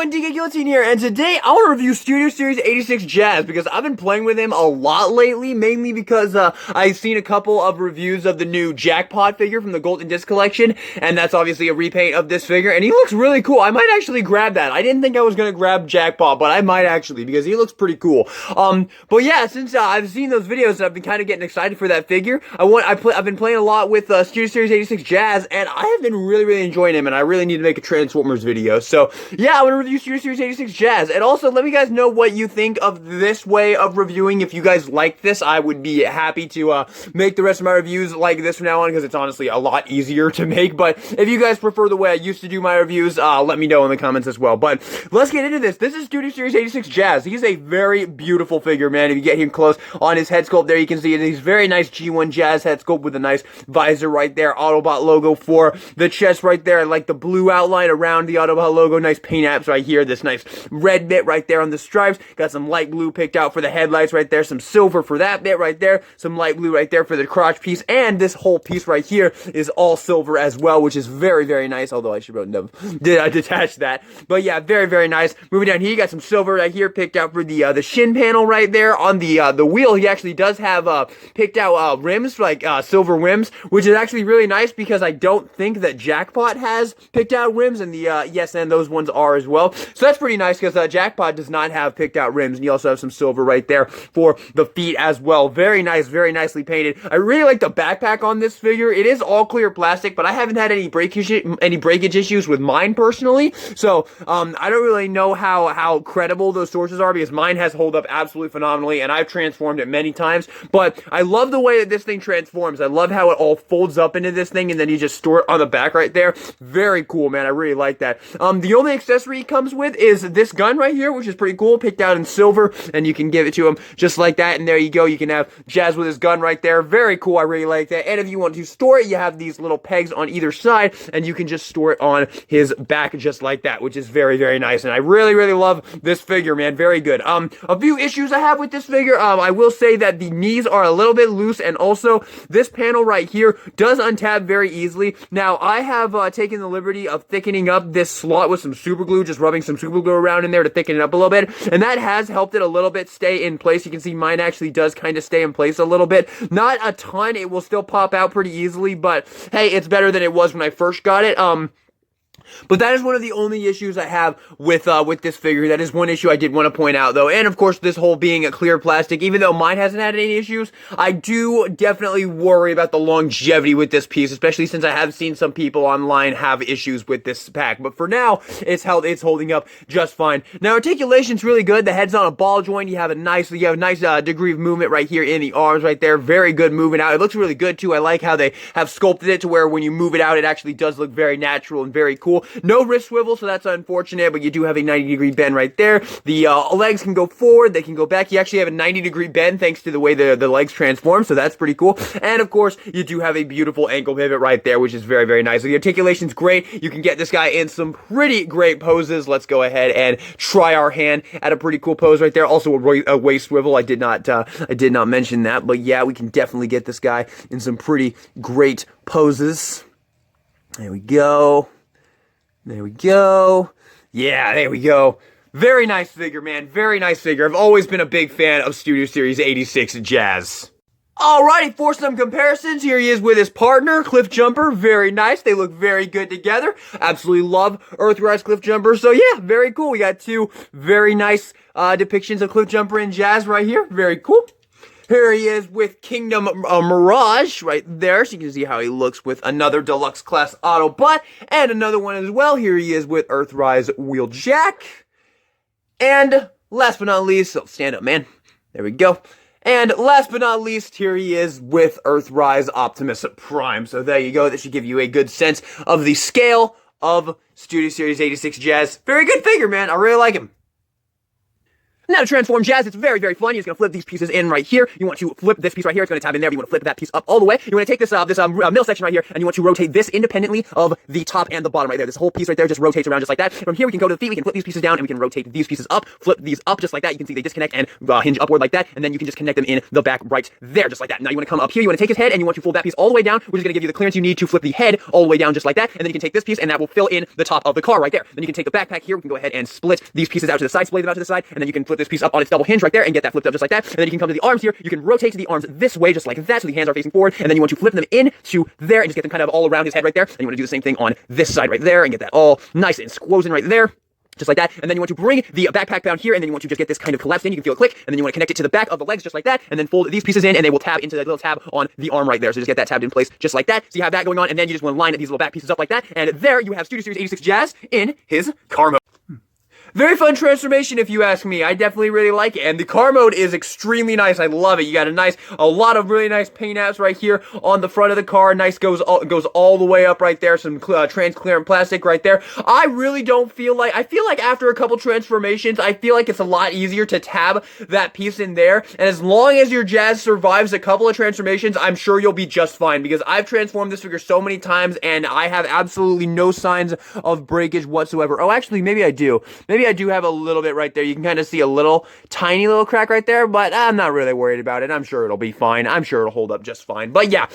everyone, DK Guillotine here, and today I want to review Studio Series 86 Jazz because I've been playing with him a lot lately, mainly because I've seen a couple of reviews of the new Jackpot figure from the Golden Disc Collection, and that's obviously a repaint of this figure, and he looks really cool. I might actually grab that. I didn't think I was going to grab Jackpot, but I might actually, because he looks pretty cool. But yeah, since I've seen those videos, I've been kind of getting excited for that figure. I've been playing a lot with Studio Series 86 Jazz, and I have been really enjoying him, and I really need to make a Transformers video. So yeah, I want to review Studio Series 86 Jazz, and also let me guys know what you think of this way of reviewing. If you guys like this, I would be happy to make the rest of my reviews like this from now on, because it's honestly a lot easier to make. But if you guys prefer the way I used to do my reviews, let me know in the comments as well. But let's get into this. This is Studio Series 86 Jazz. He's a very beautiful figure, man. If you get him close on his head sculpt there, you can see it. He's very nice G1 Jazz head sculpt with a nice visor right there, Autobot logo for the chest right there. I like the blue outline around the Autobot logo. Nice paint apps right here. This nice red bit right there on the stripes. Got some light blue picked out for the headlights right there. Some silver for that bit right there. Some light blue right there for the crotch piece. And this whole piece right here is all silver as well, which is very nice. Although I should detach that. But yeah, very nice. Moving down here, you got some silver right here picked out for the shin panel right there. On the wheel, he actually does have picked out rims, like silver rims, which is actually really nice because I don't think that Jackpot has picked out rims, and yes, and those ones are as well. So that's pretty nice because Jackpot does not have picked out rims, and you also have some silver right there for the feet as well. Very nice, very nicely painted. I really like the backpack on this figure. It is all clear plastic, but I haven't had any breakage issues with mine personally. So I don't really know how credible those sources are, because mine has held up absolutely phenomenally, and I've transformed it many times. But I love the way that this thing transforms. I love how it all folds up into this thing, and then you just store it on the back right there. Very cool, man. I really like that. The only accessory he comes with is this gun right here, which is pretty cool, picked out in silver, and you can give it to him just like that, and there you go. You can have Jazz with his gun right there. Very cool. I really like that. And if you want to store it, you have these little pegs on either side, and you can just store it on his back just like that, which is very nice. And I really love this figure, man. Very good. A few issues I have with this figure. I will say that the knees are a little bit loose, and also this panel right here does untab very easily. Now, I have taken the liberty of thickening up this slot with some super glue, just rubbing some super glue around in there to thicken it up a little bit, and that has helped it a little bit stay in place. You can see mine actually does kind of stay in place a little bit. Not a ton. It will still pop out pretty easily, but hey, it's better than it was when I first got it. But that is one of the only issues I have with this figure. That is one issue I did want to point out, though. And of course, this whole being a clear plastic, even though mine hasn't had any issues, I do definitely worry about the longevity with this piece, especially since I have seen some people online have issues with this pack. But for now, it's holding up just fine. Now, articulation's really good. The head's on a ball joint. You have a nice degree of movement right here in the arms right there. Very good moving out. It looks really good too. I like how they have sculpted it to where when you move it out, it actually does look very natural and very cool. No wrist swivel, so that's unfortunate, but you do have a 90-degree bend right there. The legs can go forward, they can go back. You actually have a 90-degree bend thanks to the way the legs transform, so that's pretty cool. And of course, you do have a beautiful ankle pivot right there, which is very nice. So the articulation's great. You can get this guy in some pretty great poses. Let's go ahead and try our hand at a pretty cool pose right there. Also a waist swivel. I did not mention that, but yeah, we can definitely get this guy in some pretty great poses. There we go. There we go. Yeah, there we go. Very nice figure, man. Very nice figure. I've always been a big fan of Studio Series 86 Jazz. Alrighty, for some comparisons, here he is with his partner, Cliff Jumper. Very nice. They look very good together. Absolutely love Earthrise Cliff Jumper. So yeah, very cool. We got two very nice depictions of Cliff Jumper and Jazz right here. Very cool. Here he is with Kingdom Mirage right there, so you can see how he looks with another deluxe class Autobot, and another one as well. Here he is with Earthrise Wheeljack. And last but not least, so stand up, man. There we go. And last but not least, here he is with Earthrise Optimus Prime. So there you go. That should give you a good sense of the scale of Studio Series 86 Jazz. Very good figure, man. I really like him. Now to transform Jazz, it's very, very fun. You're just going to flip these pieces in right here. You want to flip this piece right here. It's going to tab in there. You want to flip that piece up all the way. You want to take this middle section right here, and you want to rotate this independently of the top and the bottom right there. This whole piece right there just rotates around just like that. From here, we can go to the feet. We can flip these pieces down, and we can rotate these pieces up, flip these up just like that. You can see they disconnect and hinge upward like that, and then you can just connect them in the back right there just like that. Now you want to come up here. You want to take his head, and you want to fold that piece all the way down, which is going to give you the clearance you need to flip the head all the way down just like that. And then you can take this piece, and that will fill in the top of the car right there. Then you can take the backpack here. We can go ahead and split these pieces out to the side, split them out to the side, and then you can flip this piece up on its double hinge right there and get that flipped up just like that. And then you can come to the arms here. You can rotate to the arms this way just like that, so the hands are facing forward. And then you want to flip them in to there and just get them kind of all around his head right there. And you want to do the same thing on this side right there and get that all nice and squozen right there. Just like that. And then you want to bring the backpack down here, and then you want to just get this kind of collapsed in. You can feel it click, and then you want to connect it to the back of the legs just like that, and then fold these pieces in, and they will tab into that little tab on the arm right there. So just get that tabbed in place just like that. So you have that going on, and then you just want to line these little back pieces up like that, and there you have Studio Series 86 Jazz in his car mode. Very fun transformation if you ask me. I definitely really like it. And the car mode is extremely nice. I love it. You got a lot of really nice paint apps right here on the front of the car. Nice goes all the way up right there. Some transparent plastic right there. I really don't feel like, I feel like after a couple transformations, I feel like it's a lot easier to tab that piece in there. And as long as your Jazz survives a couple of transformations, I'm sure you'll be just fine, because I've transformed this figure so many times and I have absolutely no signs of breakage whatsoever. Oh, actually, maybe I do. Maybe I do have a little bit right there. You can kind of see a tiny little crack right there, but I'm not really worried about it. I'm sure it'll be fine. I'm sure it'll hold up just fine. But yeah,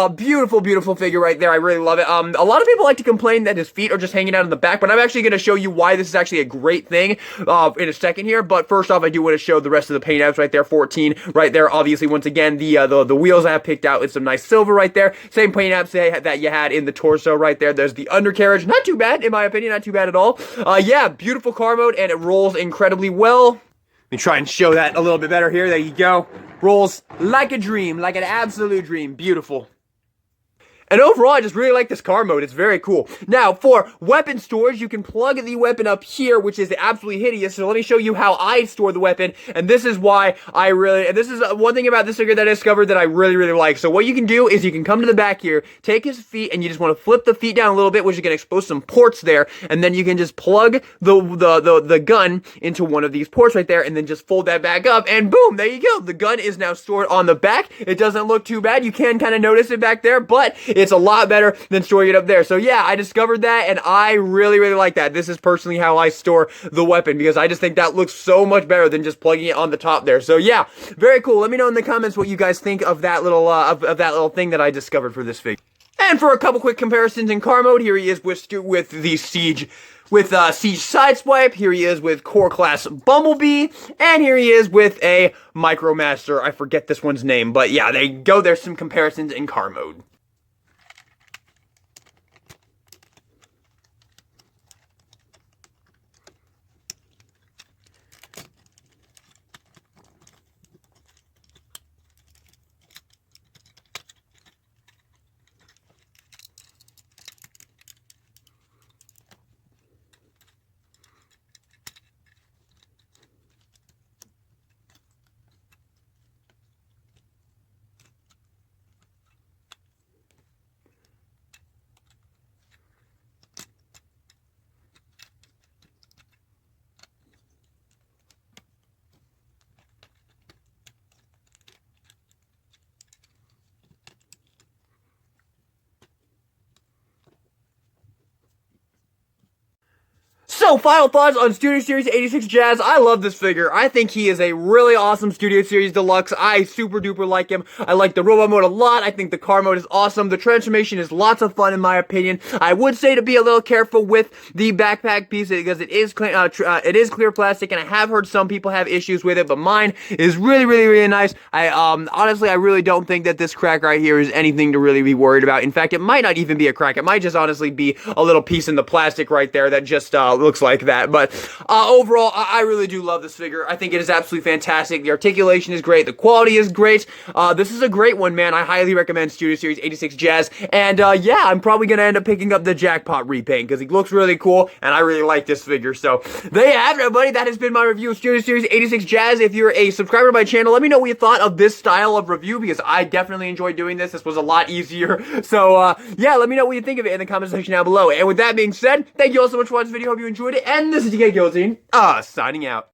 beautiful, beautiful figure right there. I really love it. A lot of people like to complain that his feet are just hanging out in the back, but I'm actually going to show you why this is actually a great thing in a second here. But first off, I do want to show the rest of the paint apps right there. 14 right there. Obviously, once again, the wheels I have picked out with some nice silver right there. Same paint apps that you had in the torso right there. There's the undercarriage. Not too bad, in my opinion. Not too bad at all. Yeah, beautiful car mode, and it rolls incredibly well. Let me try and show that a little bit better here. There you go. Rolls like a dream, like an absolute dream. Beautiful. And overall, I just really like this car mode. It's very cool. Now, for weapon storage, you can plug the weapon up here, which is absolutely hideous. So let me show you how I store the weapon. And this is why and this is one thing about this figure that I discovered that I really, really like. So what you can do is you can come to the back here, take his feet, and you just want to flip the feet down a little bit, which is going to expose some ports there. And then you can just plug the gun into one of these ports right there, and then just fold that back up, and boom, there you go. The gun is now stored on the back. It doesn't look too bad. You can kind of notice it back there, but it's a lot better than storing it up there. So yeah, I discovered that, and I really, really like that. This is personally how I store the weapon, because I just think that looks so much better than just plugging it on the top there. So yeah, very cool. Let me know in the comments what you guys think of that little of that little thing that I discovered for this figure. And for a couple quick comparisons in car mode, here he is with the Siege. With Siege Sideswipe, here he is with Core Class Bumblebee, and here he is with a Micromaster. I forget this one's name, but yeah, there you go. There's some comparisons in car mode. So, final thoughts on Studio Series 86 Jazz. I love this figure. I think he is a really awesome Studio Series Deluxe. I super duper like him. I like the robot mode a lot. I think the car mode is awesome. The transformation is lots of fun in my opinion. I would say to be a little careful with the backpack piece because it is clear plastic, and I have heard some people have issues with it, but mine is really, really, really nice. Honestly, I really don't think that this crack right here is anything to really be worried about. In fact, it might not even be a crack. It might just honestly be a little piece in the plastic right there that just looks like that. But overall, I really do love this figure. I think it is absolutely fantastic. The articulation is great. The quality is great. This is a great one, man. I highly recommend Studio Series 86 Jazz. And yeah, I'm probably going to end up picking up the Jackpot repaint because he looks really cool, and I really like this figure. So there you have it, everybody. That has been my review of Studio Series 86 Jazz. If you're a subscriber to my channel, let me know what you thought of this style of review because I definitely enjoyed doing this. This was a lot easier. So yeah, let me know what you think of it in the comment section down below. And with that being said, thank you all so much for watching this video. Hope you enjoyed it. And this is DK Guillotine, signing out.